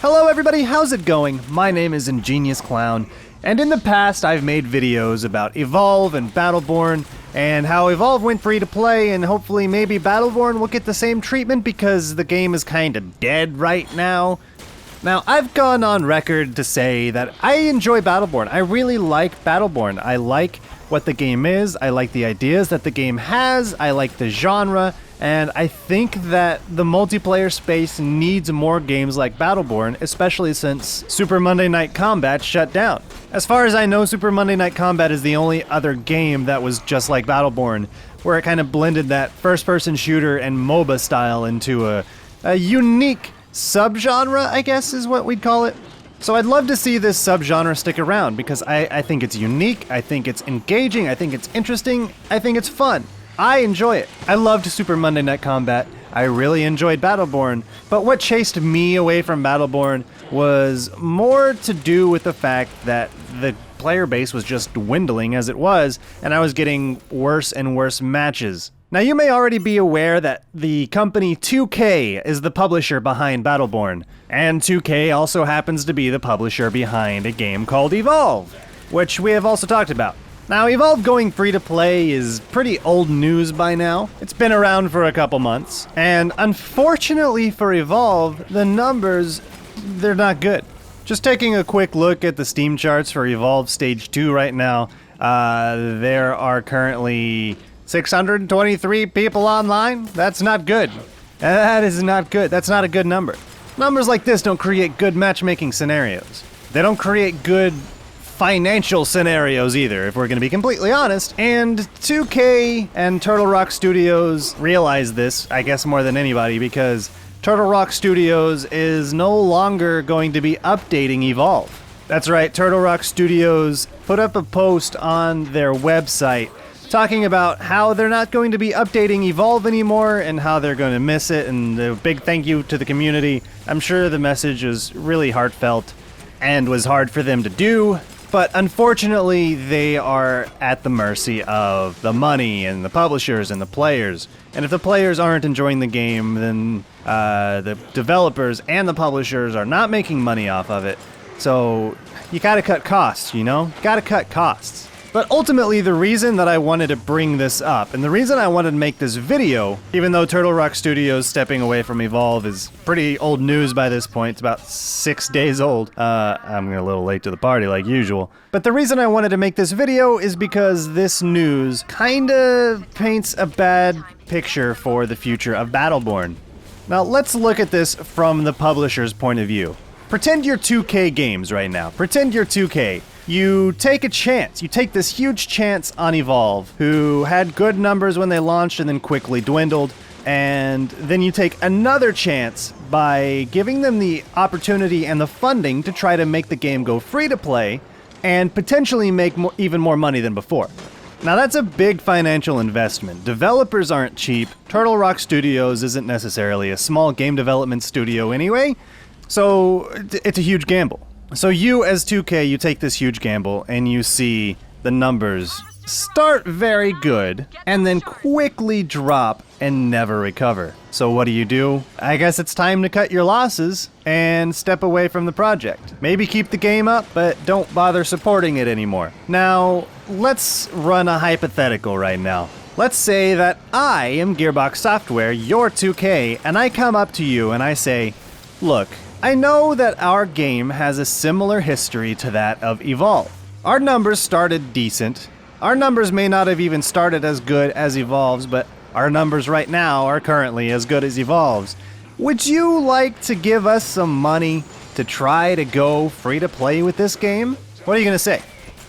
Hello everybody, how's it going? My name is ingeniousclown, and in the past I've made videos about Evolve and Battleborn, and how Evolve went free to play, and hopefully maybe Battleborn will get the same treatment because the game is kinda dead right now. Now, I've gone on record to say that I enjoy Battleborn. I really like Battleborn. I like what the game is, I like the ideas that the game has, I like the genre, and I think that the multiplayer space needs more games like Battleborn, especially since Super Monday Night Combat shut down. As far as I know, Super Monday Night Combat is the only other game that was just like Battleborn, where it kind of blended that first-person shooter and MOBA style into a unique subgenre, I guess is what we'd call it. So I'd love to see this subgenre stick around because I think it's unique, I think it's engaging, I think it's interesting, I think it's fun. I enjoy it. I loved Super Monday Night Combat, I really enjoyed Battleborn, but what chased me away from Battleborn was more to do with the fact that the player base was just dwindling as it was, and I was getting worse and worse matches. Now you may already be aware that the company 2K is the publisher behind Battleborn, and 2K also happens to be the publisher behind a game called Evolve, which we have also talked about. Now Evolve going free to play is pretty old news by now. It's been around for a couple months, and unfortunately for Evolve, the numbers, they're not good. Just taking a quick look at the Steam charts for Evolve Stage 2 right now, there are currently 623 people online? That's not good. That is not good. That's not a good number. Numbers like this don't create good matchmaking scenarios. They don't create good financial scenarios either, if we're gonna be completely honest. And 2K and Turtle Rock Studios realize this, I guess more than anybody, because Turtle Rock Studios is no longer going to be updating Evolve. That's right, Turtle Rock Studios put up a post on their website talking about how they're not going to be updating Evolve anymore and how they're going to miss it, and a big thank you to the community. I'm sure the message was really heartfelt and was hard for them to do, but unfortunately they are at the mercy of the money and the publishers and the players. And if the players aren't enjoying the game, then the developers and the publishers are not making money off of it. So you gotta cut costs, you know? Gotta cut costs. But ultimately, the reason that I wanted to bring this up, and the reason I wanted to make this video, even though Turtle Rock Studios stepping away from Evolve is pretty old news by this point, it's about 6 days old. I'm a little late to the party like usual. But the reason I wanted to make this video is because this news kinda paints a bad picture for the future of Battleborn. Now, let's look at this from the publisher's point of view. Pretend you're 2K Games right now. Pretend you're 2K. You take a chance. You take this huge chance on Evolve, who had good numbers when they launched and then quickly dwindled, and then you take another chance by giving them the opportunity and the funding to try to make the game go free to play and potentially make even more money than before. Now that's a big financial investment. Developers aren't cheap. Turtle Rock Studios isn't necessarily a small game development studio anyway, so it's a huge gamble. So you, as 2K, you take this huge gamble, and you see the numbers start very good, and then quickly drop and never recover. So what do? I guess it's time to cut your losses and step away from the project. Maybe keep the game up, but don't bother supporting it anymore. Now, let's run a hypothetical right now. Let's say that I am Gearbox Software, you're 2K, and I come up to you and I say, look, I know that our game has a similar history to that of Evolve. Our numbers started decent. Our numbers may not have even started as good as Evolve's, but our numbers right now are currently as good as Evolve's. Would you like to give us some money to try to go free to play with this game? What are you gonna say?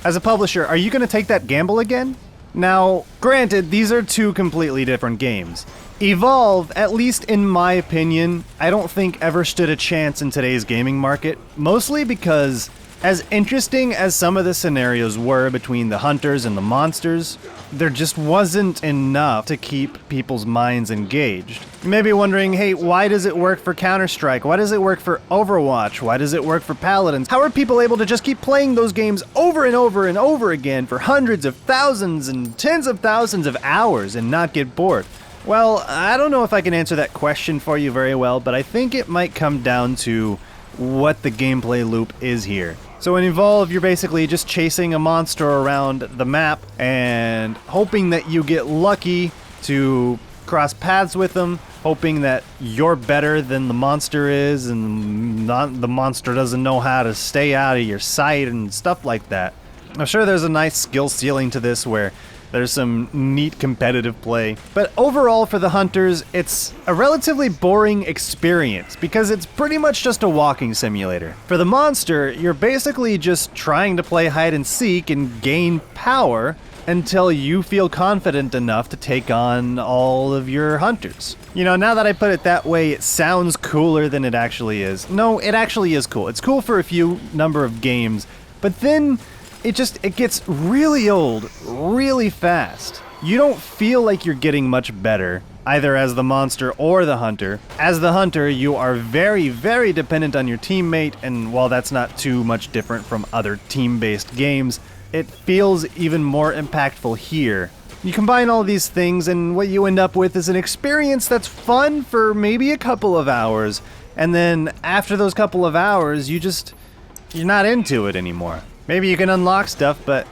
As a publisher, are you gonna take that gamble again? Now, granted, these are two completely different games. Evolve, at least in my opinion, I don't think ever stood a chance in today's gaming market, mostly because as interesting as some of the scenarios were between the hunters and the monsters, there just wasn't enough to keep people's minds engaged. You may be wondering, hey, why does it work for Counter-Strike? Why does it work for Overwatch? Why does it work for Paladins? How are people able to just keep playing those games over and over and over again for hundreds of thousands and tens of thousands of hours and not get bored? Well, I don't know if I can answer that question for you very well, but I think it might come down to what the gameplay loop is here. So in Evolve, you're basically just chasing a monster around the map and hoping that you get lucky to cross paths with them, hoping that you're better than the monster is and the monster doesn't know how to stay out of your sight and stuff like that. I'm sure there's a nice skill ceiling to this where there's some neat competitive play, but overall for the hunters, it's a relatively boring experience because it's pretty much just a walking simulator. For the monster, you're basically just trying to play hide and seek and gain power until you feel confident enough to take on all of your hunters. You know, now that I put it that way, it sounds cooler than it actually is. No, it actually is cool. It's cool for a few number of games, but then it gets really old really fast. You don't feel like you're getting much better, either as the monster or the hunter. As the hunter, you are very, very dependent on your teammate, and while that's not too much different from other team-based games, it feels even more impactful here. You combine all these things, and what you end up with is an experience that's fun for maybe a couple of hours, and then after those couple of hours, you're not into it anymore. Maybe you can unlock stuff, but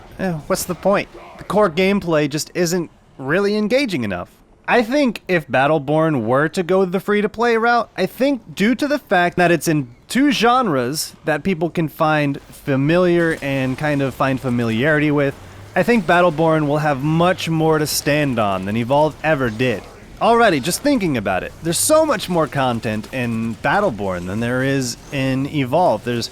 what's the point? The core gameplay just isn't really engaging enough. I think if Battleborn were to go the free-to-play route, I think due to the fact that it's in two genres that people can find familiar and kind of find familiarity with, I think Battleborn will have much more to stand on than Evolve ever did. Already, just thinking about it, there's so much more content in Battleborn than there is in Evolve.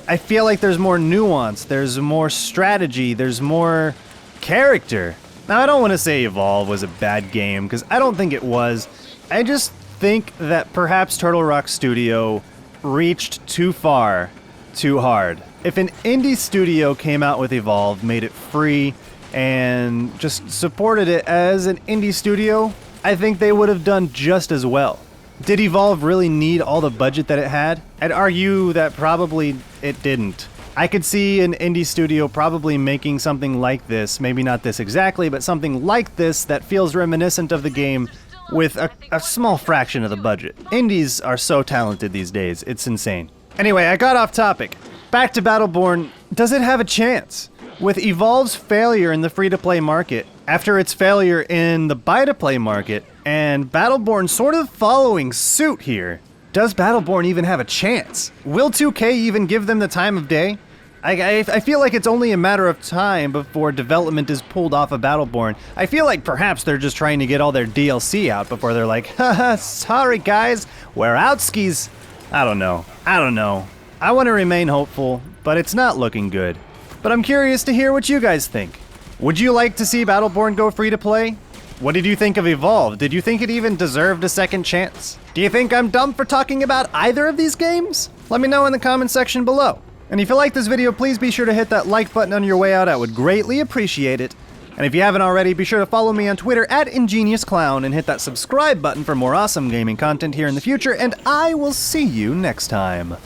I feel like there's more nuance, there's more strategy, there's more character. Now, I don't want to say Evolve was a bad game, because I don't think it was. I just think that perhaps Turtle Rock Studio reached too far, too hard. If an indie studio came out with Evolve, made it free, and just supported it as an indie studio, I think they would have done just as well. Did Evolve really need all the budget that it had? I'd argue that probably it didn't. I could see an indie studio probably making something like this, maybe not this exactly, but something like this that feels reminiscent of the game with a small fraction of the budget. Indies are so talented these days, it's insane. Anyway, I got off topic. Back to Battleborn, does it have a chance? With Evolve's failure in the free-to-play market, after its failure in the buy-to-play market, and Battleborn sort of following suit here, does Battleborn even have a chance? Will 2K even give them the time of day? I feel like it's only a matter of time before development is pulled off of Battleborn. I feel like perhaps they're just trying to get all their DLC out before they're like, haha, sorry guys, we're out skis. I don't know. I want to remain hopeful, but it's not looking good. But I'm curious to hear what you guys think. Would you like to see Battleborn go free to play? What did you think of Evolve? Did you think it even deserved a second chance? Do you think I'm dumb for talking about either of these games? Let me know in the comment section below. And if you like this video, please be sure to hit that like button on your way out. I would greatly appreciate it. And if you haven't already, be sure to follow me on Twitter at ingeniousclown and hit that subscribe button for more awesome gaming content here in the future, and I will see you next time.